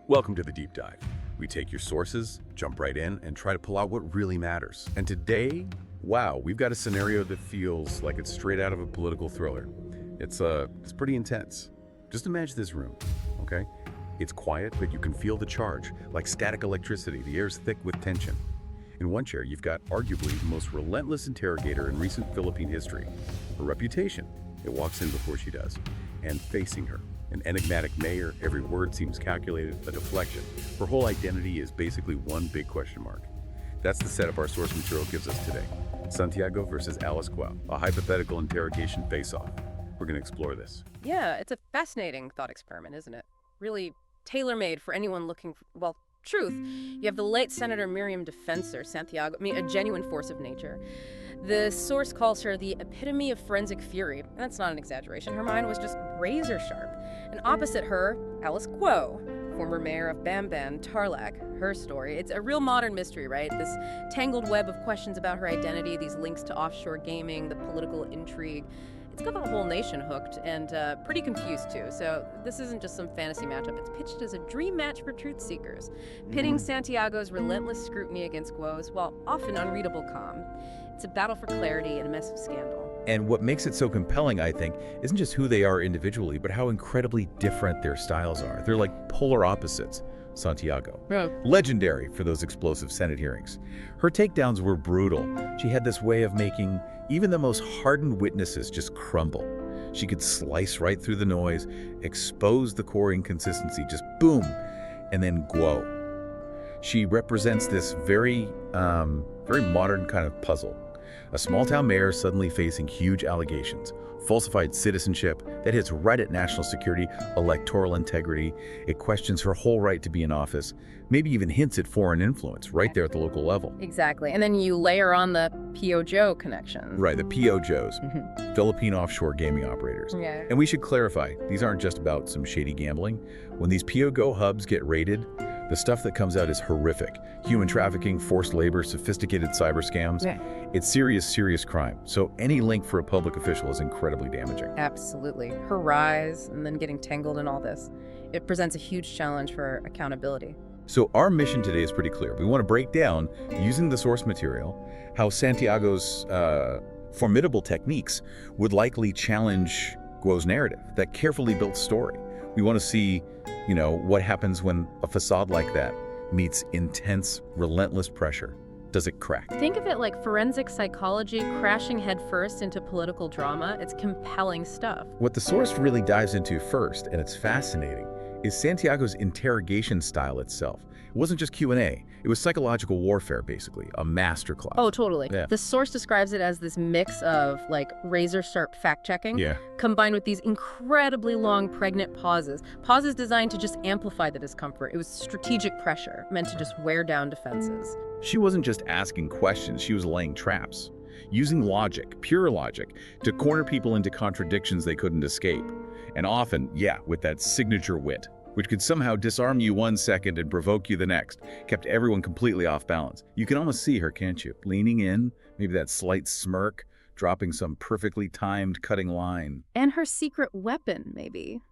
Welcome to the deep dive. We take your sources, jump right in, and try to pull out what really matters. And today, wow, we've got a scenario that feels like it's straight out of a political thriller. It's pretty intense. Just imagine this room, okay? It's quiet, but you can feel the charge, like static electricity. The air's thick with tension. In one chair, you've got arguably the most relentless interrogator in recent Philippine history. Her reputation, it walks in before she does. And facing her, an enigmatic mayor, every word seems calculated, a deflection. Her whole identity is basically one big question mark. That's the setup our source material gives us today. Santiago versus Alice Guo, a hypothetical interrogation face-off. We're going to explore this. Yeah, it's a fascinating thought experiment, isn't it? Really tailor-made for anyone looking for, well, truth. You have the late Senator Miriam Defensor Santiago, a genuine force of nature. The source calls her the epitome of forensic fury. That's not an exaggeration. Her mind was just razor sharp. And opposite her, Alice Guo, former mayor of Bamban, Tarlac. Her story. It's a real modern mystery, right? This tangled web of questions about her identity, these links to offshore gaming, the political intrigue. It's got the whole nation hooked and pretty confused, too. So this isn't just some fantasy matchup. It's pitched as a dream match for truth seekers, pitting Santiago's relentless scrutiny against Guo's, while often unreadable calm. It's a battle for clarity and a mess of scandal. And what makes it so compelling, I think, isn't just who they are individually, but how incredibly different their styles are. They're like polar opposites. Santiago. Yeah. Legendary for those explosive Senate hearings. Her takedowns were brutal. She had this way of making even the most hardened witnesses just crumble. She could slice right through the noise, expose the core inconsistency, just boom, and then Guo. She represents this very modern kind of puzzle. A small-town mayor suddenly facing huge allegations, falsified citizenship that hits right at national security, electoral integrity. It questions her whole right to be in office, maybe even hints at foreign influence right there at the local level. Exactly. And then you layer on the POGO connection. Right, the POGOs, Philippine offshore gaming operators. Yeah. And we should clarify, these aren't just about some shady gambling. When these POGO hubs get raided, the stuff that comes out is horrific. Human trafficking, forced labor, sophisticated cyber scams. Yeah. It's serious crime. So any link for a public official is incredibly damaging. Absolutely. Her rise and then getting tangled in all this. It presents a huge challenge for accountability. So our mission today is pretty clear. We want to break down, using the source material, how Santiago's formidable techniques would likely challenge Guo's narrative, that carefully built story. We want to see, what happens when a facade like that meets intense, relentless pressure. Does it crack? Think of it like forensic psychology crashing headfirst into political drama. It's compelling stuff. What the source really dives into first, and it's fascinating, is Santiago's interrogation style itself. It wasn't just Q&A. It was psychological warfare, basically, a masterclass. Oh, totally. Yeah. The source describes it as this mix of, razor-sharp fact-checking combined with these incredibly long, pregnant pauses. Pauses designed to just amplify the discomfort. It was strategic pressure, meant to just wear down defenses. She wasn't just asking questions, she was laying traps. Using logic, pure logic, to corner people into contradictions they couldn't escape. And often, with that signature wit, which could somehow disarm you one second and provoke you the next, kept everyone completely off balance. You can almost see her, can't you? Leaning in, maybe that slight smirk, dropping some perfectly timed cutting line. And her secret weapon, maybe.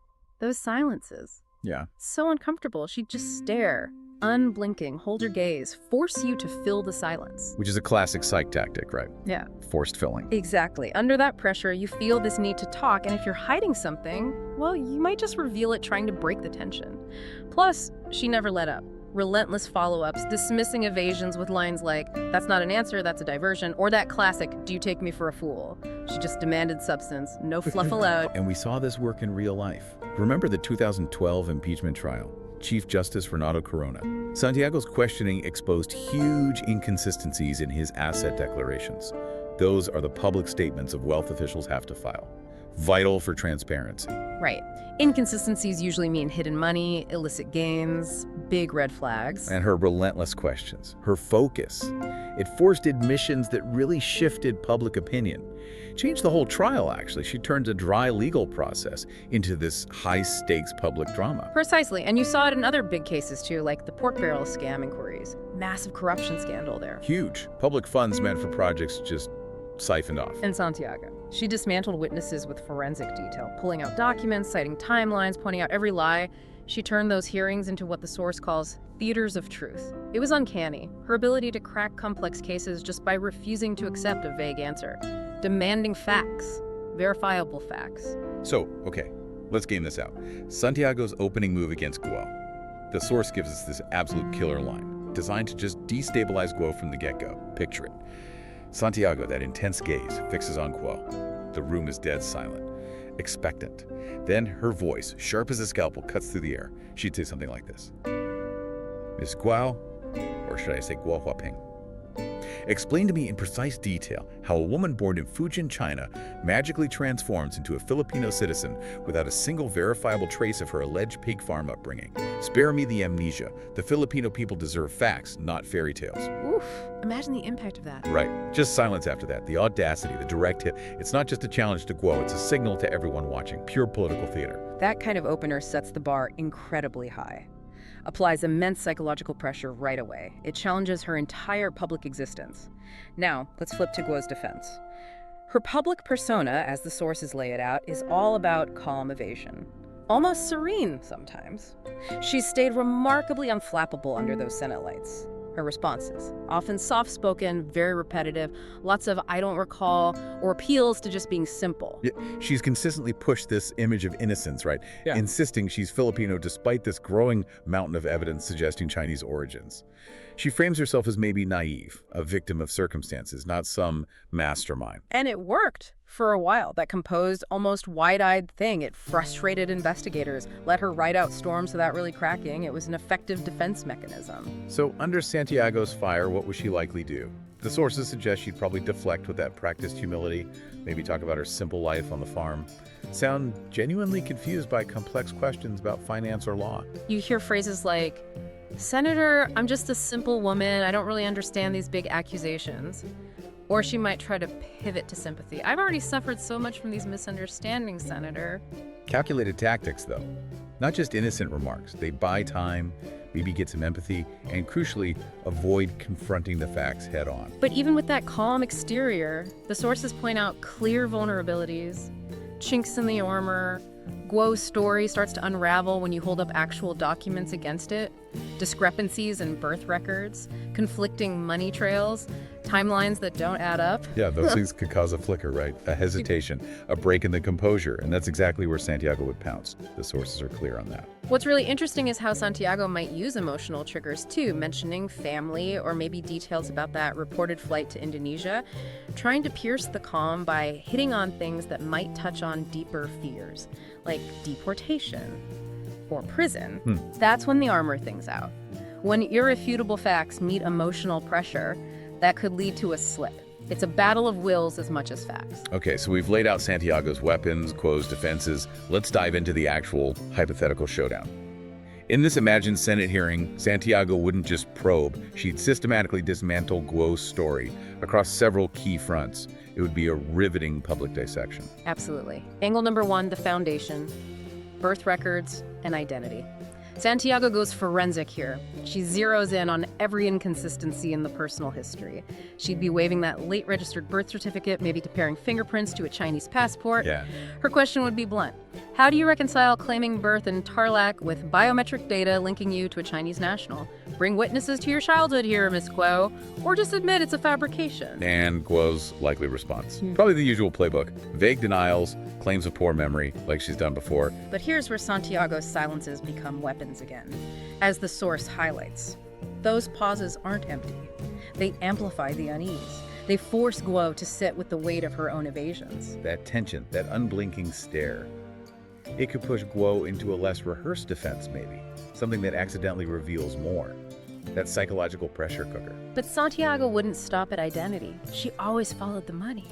Those silences. Yeah. So uncomfortable. She'd just stare, unblinking, hold her gaze, force you to fill the silence. Which is a classic psych tactic, right? Yeah. Forced filling. Exactly. Under that pressure, you feel this need to talk, and if you're hiding something, well, you might just reveal it trying to break the tension. Plus, she never let up. Relentless follow-ups, dismissing evasions with lines like, "That's not an answer, that's a diversion," or that classic, "Do you take me for a fool?" She just demanded substance, no fluff allowed. And we saw this work in real life. Remember the 2012 impeachment trial? Chief Justice Renato Corona. Santiago's questioning exposed huge inconsistencies in his asset declarations. Those are the public statements of wealth officials have to file. Vital for transparency. Right. Inconsistencies usually mean hidden money, illicit gains, big red flags. And her relentless questions, her focus. It forced admissions that really shifted public opinion. Changed the whole trial, actually. She turned a dry legal process into this high-stakes public drama. Precisely. And you saw it in other big cases, too, like the pork barrel scam inquiries. Massive corruption scandal there. Huge. Public funds meant for projects just siphoned off. And Santiago. She dismantled witnesses with forensic detail, pulling out documents, citing timelines, pointing out every lie. She turned those hearings into what the source calls theaters of truth. It was uncanny, her ability to crack complex cases just by refusing to accept a vague answer, demanding facts, verifiable facts. So, okay, let's game this out. Santiago's opening move against Guo. The source gives us this absolute killer line, designed to just destabilize Guo from the get-go. Picture it. Santiago, that intense gaze, fixes on Guo. The room is dead silent, expectant. Then her voice, sharp as a scalpel, cuts through the air. She'd say something like this. Miss Guo, or should I say Guo Huaping? Explain to me in precise detail how a woman born in Fujian, China, magically transforms into a Filipino citizen without a single verifiable trace of her alleged pig farm upbringing. Spare me the amnesia. The Filipino people deserve facts, not fairy tales. Oof, imagine the impact of that. Right. Just silence after that. The audacity, the direct hit. It's not just a challenge to Guo, it's a signal to everyone watching. Pure political theater. That kind of opener sets the bar incredibly high. Applies immense psychological pressure right away. It challenges her entire public existence. Now, let's flip to Guo's defense. Her public persona, as the sources lay it out, is all about calm evasion. Almost serene sometimes. She's stayed remarkably unflappable under those Senate lights. Her responses, often soft-spoken, very repetitive, lots of I don't recall, or appeals to just being simple. Yeah, she's consistently pushed this image of innocence, right? Yeah. Insisting she's Filipino despite this growing mountain of evidence suggesting Chinese origins. She frames herself as maybe naive, a victim of circumstances, not some mastermind. And it worked for a while. That composed, almost wide-eyed thing. It frustrated investigators, let her write out storms without really cracking. It was an effective defense mechanism. So under Santiago's fire, what would she likely do? The sources suggest she'd probably deflect with that practiced humility, maybe talk about her simple life on the farm, sound genuinely confused by complex questions about finance or law. You hear phrases like, Senator, I'm just a simple woman. I don't really understand these big accusations. Or she might try to pivot to sympathy. I've already suffered so much from these misunderstandings, Senator. Calculated tactics, though. Not just innocent remarks. They buy time, maybe get some empathy, and crucially, avoid confronting the facts head on. But even with that calm exterior, the sources point out clear vulnerabilities, chinks in the armor. Guo's story starts to unravel when you hold up actual documents against it. Discrepancies in birth records, conflicting money trails, timelines that don't add up. Yeah, those things could cause a flicker, right? A hesitation, a break in the composure, and that's exactly where Santiago would pounce. The sources are clear on that. What's really interesting is how Santiago might use emotional triggers too, mentioning family or maybe details about that reported flight to Indonesia, trying to pierce the calm by hitting on things that might touch on deeper fears, like deportation or prison. That's when the armor things out. When irrefutable facts meet emotional pressure, that could lead to a slip. It's a battle of wills as much as facts. Okay, so we've laid out Santiago's weapons, Guo's defenses. Let's dive into the actual hypothetical showdown. In this imagined Senate hearing, Santiago wouldn't just probe, she'd systematically dismantle Guo's story across several key fronts. It would be a riveting public dissection. Absolutely. Angle number one, the foundation, birth records, and identity. Santiago goes forensic here. She zeroes in on every inconsistency in the personal history. She'd be waving that late registered birth certificate, maybe comparing fingerprints to a Chinese passport. Yeah. Her question would be blunt. How do you reconcile claiming birth in Tarlac with biometric data linking you to a Chinese national? Bring witnesses to your childhood here, Miss Guo, or just admit it's a fabrication. And Guo's likely response. Probably the usual playbook. Vague denials, claims of poor memory, like she's done before. But here's where Santiago's silences become weapons again. As the source highlights, those pauses aren't empty. They amplify the unease. They force Guo to sit with the weight of her own evasions. That tension, that unblinking stare. It could push Guo into a less rehearsed defense, maybe. Something that accidentally reveals more. That psychological pressure cooker. But Santiago wouldn't stop at identity. She always followed the money.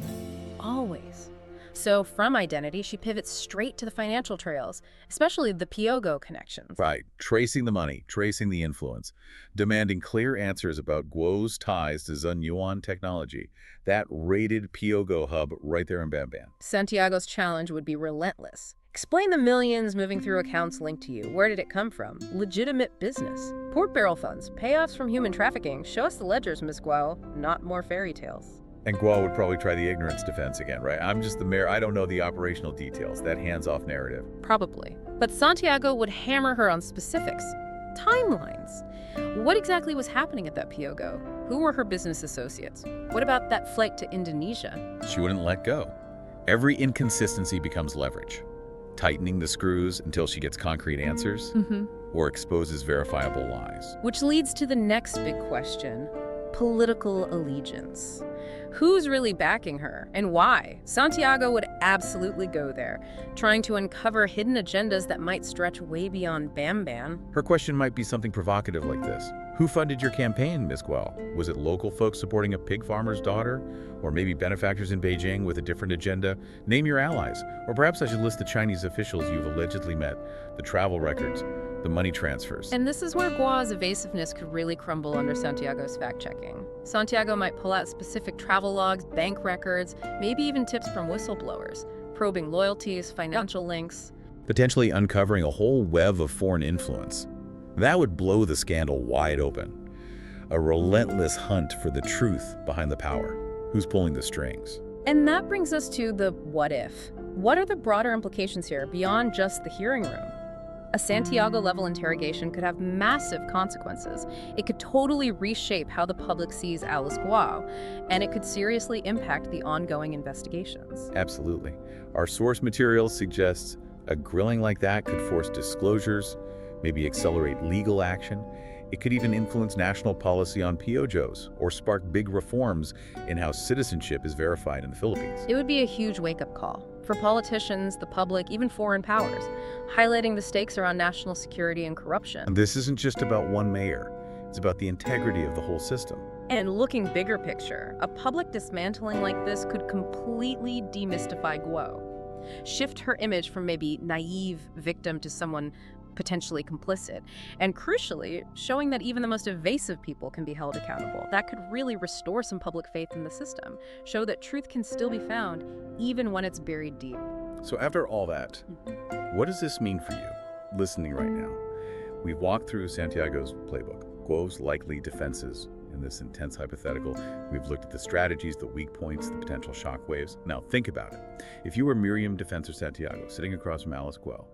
Always. So from identity, she pivots straight to the financial trails, especially the POGO connections. Right. Tracing the money, tracing the influence, demanding clear answers about Guo's ties to Zunyuan technology, that rated POGO hub right there in Bamban. Santiago's challenge would be relentless. Explain the millions moving through accounts linked to you. Where did it come from? Legitimate business. Port barrel funds, payoffs from human trafficking. Show us the ledgers, Ms. Guo, not more fairy tales. And Guo would probably try the ignorance defense again, right? I'm just the mayor. I don't know the operational details. That hands-off narrative. Probably. But Santiago would hammer her on specifics. Timelines. What exactly was happening at that POGO? Who were her business associates? What about that flight to Indonesia? She wouldn't let go. Every inconsistency becomes leverage. Tightening the screws until she gets concrete answers or exposes verifiable lies. Which leads to the next big question: political allegiance. Who's really backing her, and why? Santiago would absolutely go there, trying to uncover hidden agendas that might stretch way beyond Bamban. Her question might be something provocative like this. Who funded your campaign, Ms. Guo? Was it local folks supporting a pig farmer's daughter? Or maybe benefactors in Beijing with a different agenda? Name your allies. Or perhaps I should list the Chinese officials you've allegedly met, the travel records, the money transfers. And this is where Guo's evasiveness could really crumble under Santiago's fact-checking. Santiago might pull out specific travel logs, bank records, maybe even tips from whistleblowers, probing loyalties, financial links. Potentially uncovering a whole web of foreign influence. That would blow the scandal wide open. A relentless hunt for the truth behind the power. Who's pulling the strings? And that brings us to the what if. What are the broader implications here beyond just the hearing room? A Santiago-level interrogation could have massive consequences. It could totally reshape how the public sees Alice Guo, and it could seriously impact the ongoing investigations. Absolutely. Our source material suggests a grilling like that could force disclosures, maybe accelerate legal action. It could even influence national policy on POGOs or spark big reforms in how citizenship is verified in the Philippines. It would be a huge wake-up call for politicians, the public, even foreign powers, highlighting the stakes around national security and corruption. And this isn't just about one mayor. It's about the integrity of the whole system. And looking bigger picture, a public dismantling like this could completely demystify Guo, shift her image from maybe naive victim to someone potentially complicit, and crucially, showing that even the most evasive people can be held accountable. That could really restore some public faith in the system, show that truth can still be found even when it's buried deep. So after all that, what does this mean for you, listening right now? We've walked through Santiago's playbook, Guo's likely defenses in this intense hypothetical. We've looked at the strategies, the weak points, the potential shockwaves. Now think about it. If you were Miriam Defensor Santiago, sitting across from Alice Guo,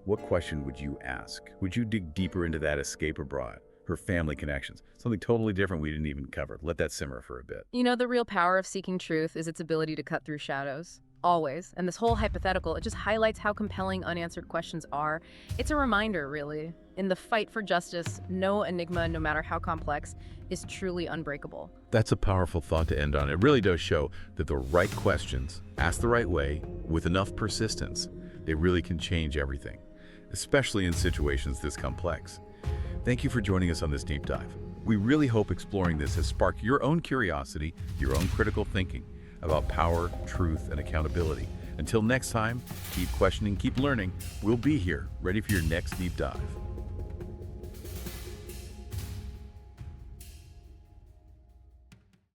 what question would you ask? Would you dig deeper into that escape abroad, her family connections, something totally different we didn't even cover? Let that simmer for a bit. You know, the real power of seeking truth is its ability to cut through shadows. Always. And this whole hypothetical, it just highlights how compelling unanswered questions are. It's a reminder, really. In the fight for justice, no enigma, no matter how complex, is truly unbreakable. That's a powerful thought to end on. It really does show that the right questions, asked the right way, with enough persistence, they really can change everything, especially in situations this complex. Thank you for joining us on this deep dive. We really hope exploring this has sparked your own curiosity, your own critical thinking about power, truth, and accountability. Until next time, keep questioning, keep learning. We'll be here, ready for your next deep dive.